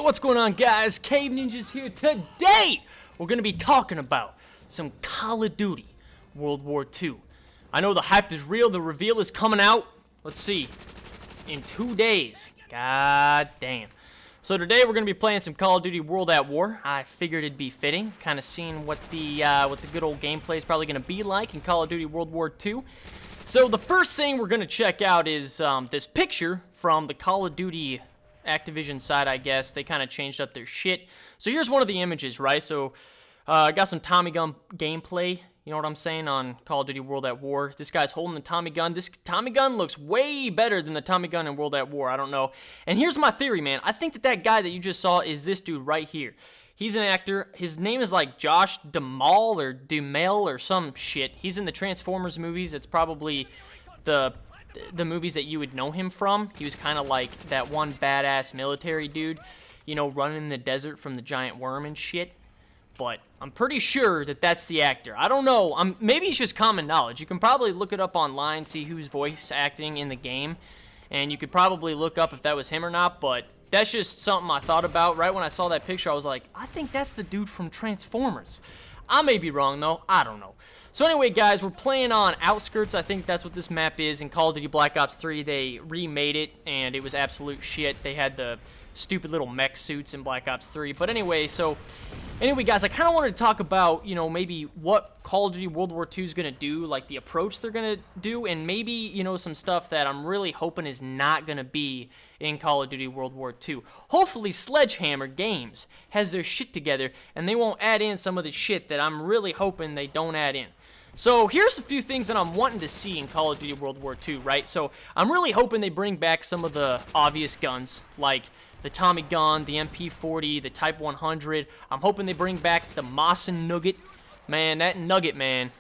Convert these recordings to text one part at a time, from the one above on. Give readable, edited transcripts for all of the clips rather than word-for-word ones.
What's going on, guys? CaveNinjas here. Today, we're going to be talking about some Call of Duty World War II. I know the hype is real. The reveal is coming out. Let's see. In 2 days. God damn. So today, we're going to be playing some Call of Duty World at War. I figured it'd be fitting, kind of seeing what the good old gameplay is probably going to be like in Call of Duty World War II. So the first thing we're going to check out is this picture from the Call of Duty Activision side, I guess. They kind of changed up their shit. So here's one of the images, right? So I got some Tommy gun gameplay, you know what I'm saying, on Call of Duty World at War. This guy's holding the Tommy gun. This Tommy gun looks way better than the Tommy gun in World at War. I don't know. And here's my theory, man. I think that guy that you just saw is this dude right here. He's an actor. His name is like Josh Duhamel or Duhamel or some shit. He's in the Transformers movies. It's probably the movies that you would know him from. He was kind of like that one badass military dude, you know, running in the desert from the giant worm and shit. But I'm pretty sure that that's the actor. I don't know. Maybe it's just common knowledge. You can probably look it up online, see who's voice acting in the game, and you could probably look up if that was him or not, but that's just something I thought about. Right when I saw that picture, I was like, I think that's the dude from Transformers. I may be wrong, though. I don't know. So anyway, guys, we're playing on Outskirts. I think that's what this map is. In Call of Duty Black Ops 3, they remade it, and it was absolute shit. They had the stupid little mech suits in Black Ops 3. But anyway, guys, I kind of wanted to talk about, you know, maybe what Call of Duty World War II is going to do, like the approach they're going to do, and maybe, you know, some stuff that I'm really hoping is not going to be in Call of Duty World War II. Hopefully, Sledgehammer Games has their shit together, and they won't add in some of the shit that I'm really hoping they don't add in. So here's a few things that I'm wanting to see in Call of Duty World War II, right? So I'm really hoping they bring back some of the obvious guns, like the Tommy gun, the MP40, the Type 100. I'm hoping they bring back the Mosin Nugget. Man, that Nugget, man.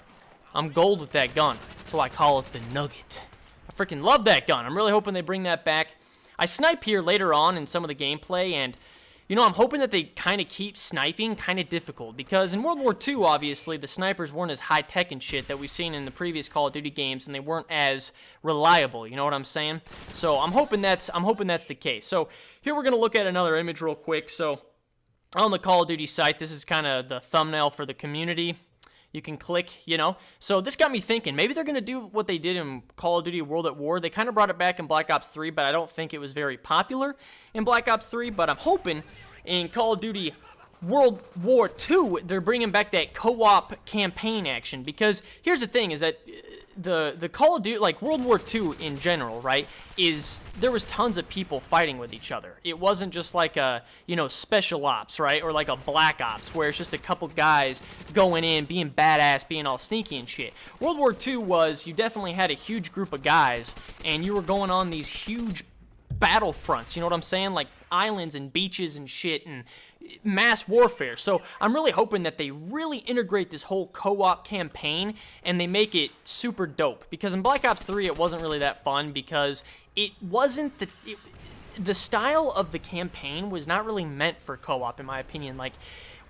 I'm gold with that gun. So I call it the Nugget. I freaking love that gun. I'm really hoping they bring that back. I snipe here later on in some of the gameplay, and you know, I'm hoping that they kind of keep sniping kind of difficult, because in World War II, obviously, the snipers weren't as high-tech and shit that we've seen in the previous Call of Duty games, and they weren't as reliable, you know what I'm saying? So I'm hoping that's the case. So here we're going to look at another image real quick. So on the Call of Duty site, this is kind of the thumbnail for the community. You can click, you know. So this got me thinking, maybe they're going to do what they did in Call of Duty World at War. They kind of brought it back in Black Ops 3, but I don't think it was very popular in Black Ops 3. But I'm hoping in Call of Duty World War II, they're bringing back that co-op campaign action. Because here's the thing, is that the Call of Duty, like World War II in general, right, there was tons of people fighting with each other. It wasn't just like a, you know, special ops, right, or like a black ops where it's just a couple guys going in, being badass, being all sneaky and shit. World War II was, you definitely had a huge group of guys, and you were going on these huge battlefronts, you know what I'm saying, like islands and beaches and shit, and mass warfare. So I'm really hoping that they really integrate this whole co-op campaign and they make it super dope, because in Black Ops 3 it wasn't really that fun, because it wasn't the style of the campaign was not really meant for co-op, in my opinion. Like,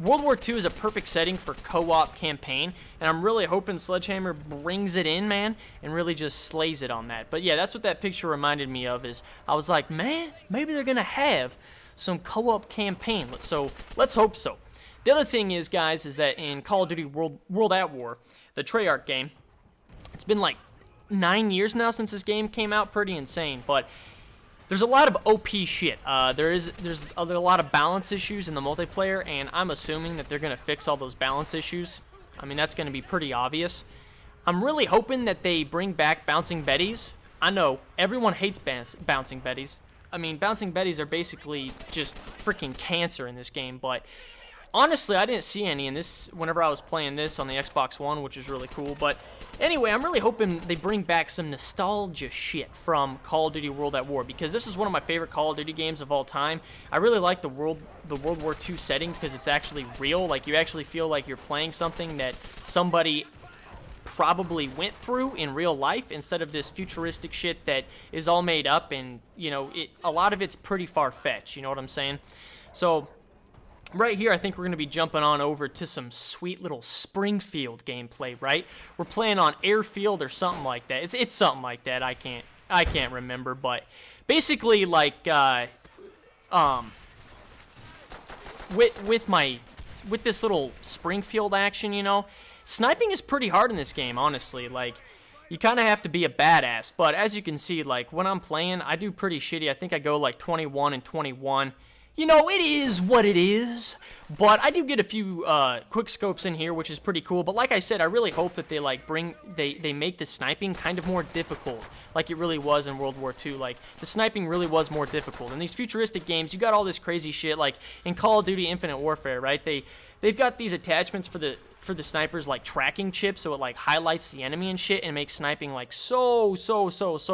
World War II is a perfect setting for co-op campaign, and I'm really hoping Sledgehammer brings it in, man, and really just slays it on that. But yeah, that's what that picture reminded me of, is I was like, man, maybe they're gonna have some co-op campaign. So let's hope so. The other thing is, guys, is that in Call of Duty World at War, the Treyarch game, it's been like 9 years now since this game came out. Pretty insane, but there's a lot of OP shit. There's a lot of balance issues in the multiplayer, and I'm assuming that they're going to fix all those balance issues. I mean, that's going to be pretty obvious. I'm really hoping that they bring back bouncing Bettys. I know, everyone hates bouncing Bettys. I mean, bouncing Bettys are basically just freaking cancer in this game, but honestly, I didn't see any in this whenever I was playing this on the Xbox One, which is really cool. But anyway, I'm really hoping they bring back some nostalgia shit from Call of Duty World at War, because this is one of my favorite Call of Duty games of all time. I really like the World War II setting, because it's actually real. Like, you actually feel like you're playing something that somebody probably went through in real life, instead of this futuristic shit that is all made up, and, you know, a lot of it's pretty far-fetched, you know what I'm saying? So right here, I think we're going to be jumping on over to some sweet little Springfield gameplay, right? We're playing on Airfield or something like that. It's something like that. I can't remember, but basically, like, with this little Springfield action, you know, sniping is pretty hard in this game, honestly. Like, you kind of have to be a badass. But as you can see, like, when I'm playing, I do pretty shitty. I think I go like 21 and 21. You know, it is what it is. But I do get a few quick scopes in here, which is pretty cool. But like I said, I really hope that they like they make the sniping kind of more difficult, like it really was in World War II. Like, the sniping really was more difficult. In these futuristic games, you got all this crazy shit, like in Call of Duty Infinite Warfare, right? They've got these attachments for the snipers, like tracking chips, so it like highlights the enemy and shit and makes sniping like so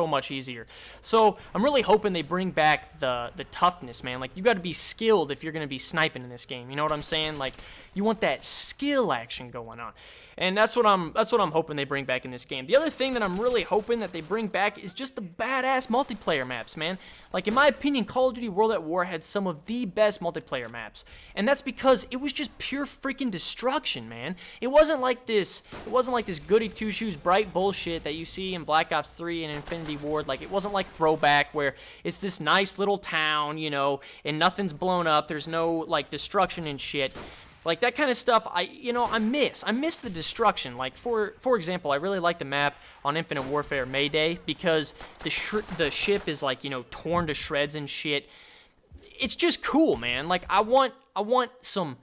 much easier. So I'm really hoping they bring back the toughness, man. Like, you got to be skilled if you're gonna be sniping in this game. You know what I'm saying? Like, you want that skill action going on. And that's what I'm hoping they bring back in this game. The other thing that I'm really hoping that they bring back is just the badass multiplayer maps, man. Like, in my opinion, Call of Duty World at War had some of the best multiplayer maps. And that's because it was just pure freaking destruction, man. It wasn't like this goody two-shoes bright bullshit that you see in Black Ops 3 and Infinity Ward. Like, it wasn't like Throwback where it's this nice little town, you know, and nothing's blown up. There's no like destruction and shit. Like, that kind of stuff, I miss the destruction. Like, for example, I really like the map on Infinite Warfare Mayday because the ship is, like, you know, torn to shreds and shit. It's just cool, man. Like, I want some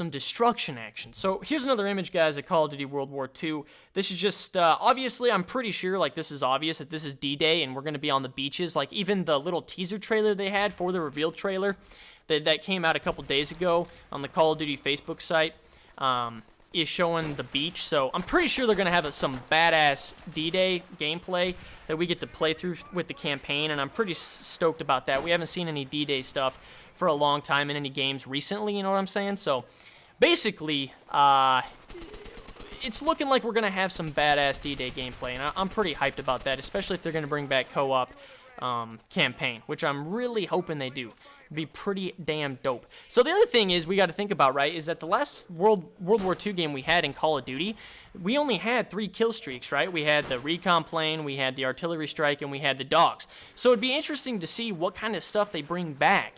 destruction action. So here's another image, guys, of Call of Duty World War II. This is just, obviously, I'm pretty sure, like, this is obvious that this is D-Day and we're going to be on the beaches. Like, even the little teaser trailer they had for the reveal trailer that came out a couple days ago on the Call of Duty Facebook site is showing the beach. So I'm pretty sure they're going to have some badass D-Day gameplay that we get to play through with the campaign, and I'm pretty stoked about that. We haven't seen any D-Day stuff for a long time in any games recently, you know what I'm saying? So basically, it's looking like we're going to have some badass D-Day gameplay, and I'm pretty hyped about that, especially if they're going to bring back co-op campaign, which I'm really hoping they do. It'd be pretty damn dope. So the other thing is we got to think about, right, is that the last World War II game we had in Call of Duty, we only had 3 kill streaks, right? We had the recon plane, we had the artillery strike, and we had the dogs. So it'd be interesting to see what kind of stuff they bring back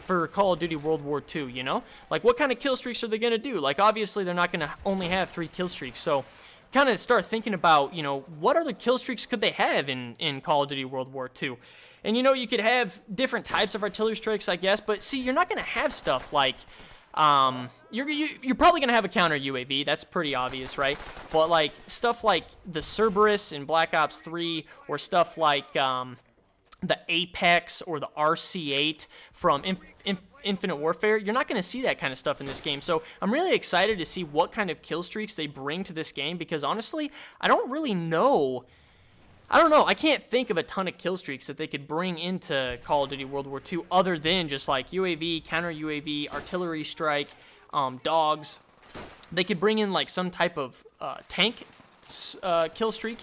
for Call of Duty World War II, you know? Like, what kind of kill streaks are they going to do? Like, obviously they're not going to only have 3 kill streaks, so kind of start thinking about, you know, what other kill streaks could they have in Call of Duty World War II? And, you know, you could have different types of artillery strikes, I guess, but see, you're not going to have stuff like, you're probably going to have a counter UAV, that's pretty obvious, right? But, like, stuff like the Cerberus in Black Ops 3, or stuff like, the Apex or the RC-8 from Infinite Warfare, you're not going to see that kind of stuff in this game. So I'm really excited to see what kind of kill streaks they bring to this game, because honestly, I don't know. I can't think of a ton of kill streaks that they could bring into Call of Duty World War II other than just like UAV, counter UAV, artillery strike, dogs. They could bring in like some type of tank kill streak.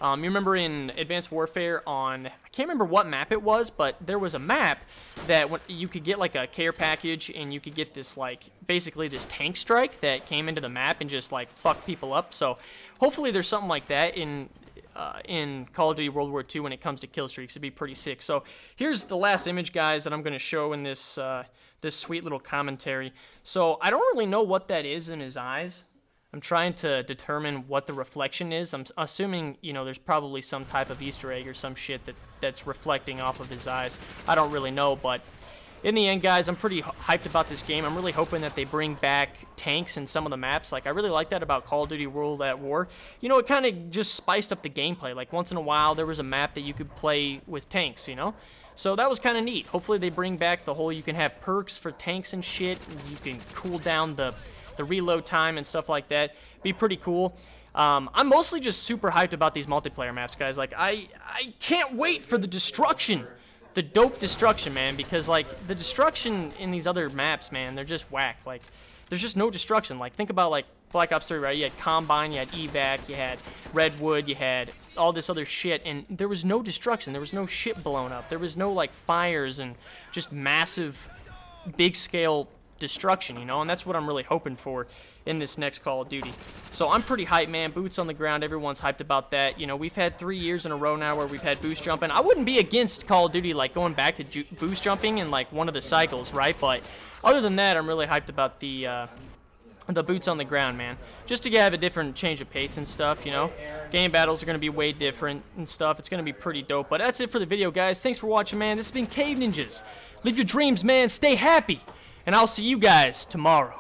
You remember in Advanced Warfare on, I can't remember what map it was, but there was a map that you could get like a care package and you could get this like, basically this tank strike that came into the map and just like fuck people up. So hopefully there's something like that in Call of Duty World War II when it comes to kill streaks. It'd be pretty sick. So here's the last image, guys, that I'm going to show in this this sweet little commentary. So I don't really know what that is in his eyes. I'm trying to determine what the reflection is. I'm assuming, you know, there's probably some type of Easter egg or some shit that's reflecting off of his eyes. I don't really know, but in the end, guys, I'm pretty hyped about this game. I'm really hoping that they bring back tanks in some of the maps. Like, I really like that about Call of Duty World at War. You know, it kind of just spiced up the gameplay. Like, once in a while, there was a map that you could play with tanks, you know? So that was kind of neat. Hopefully they bring back the whole, you can have perks for tanks and shit. You can cool down the reload time and stuff like that. Be pretty cool. I'm mostly just super hyped about these multiplayer maps, guys. Like, I can't wait for the destruction. The dope destruction, man, because, like, the destruction in these other maps, man, they're just whack. Like, there's just no destruction. Like, think about, like, Black Ops 3, right? You had Combine, you had Evac, you had Redwood, you had all this other shit, and there was no destruction. There was no shit blown up. There was no, like, fires and just massive, big-scale destruction, you know, and that's what I'm really hoping for in this next Call of Duty. So I'm pretty hyped, man. Boots on the ground, everyone's hyped about that. You know, we've had 3 years in a row now where we've had boost jumping. I wouldn't be against Call of Duty, like, going back to boost jumping in, like, one of the cycles, right? But other than that, I'm really hyped about the boots on the ground, man. Just to have a different change of pace and stuff, you know. Game battles are going to be way different and stuff. It's going to be pretty dope. But that's it for the video, guys. Thanks for watching, man. This has been CaveNinjas. Live your dreams, man. Stay happy. And I'll see you guys tomorrow.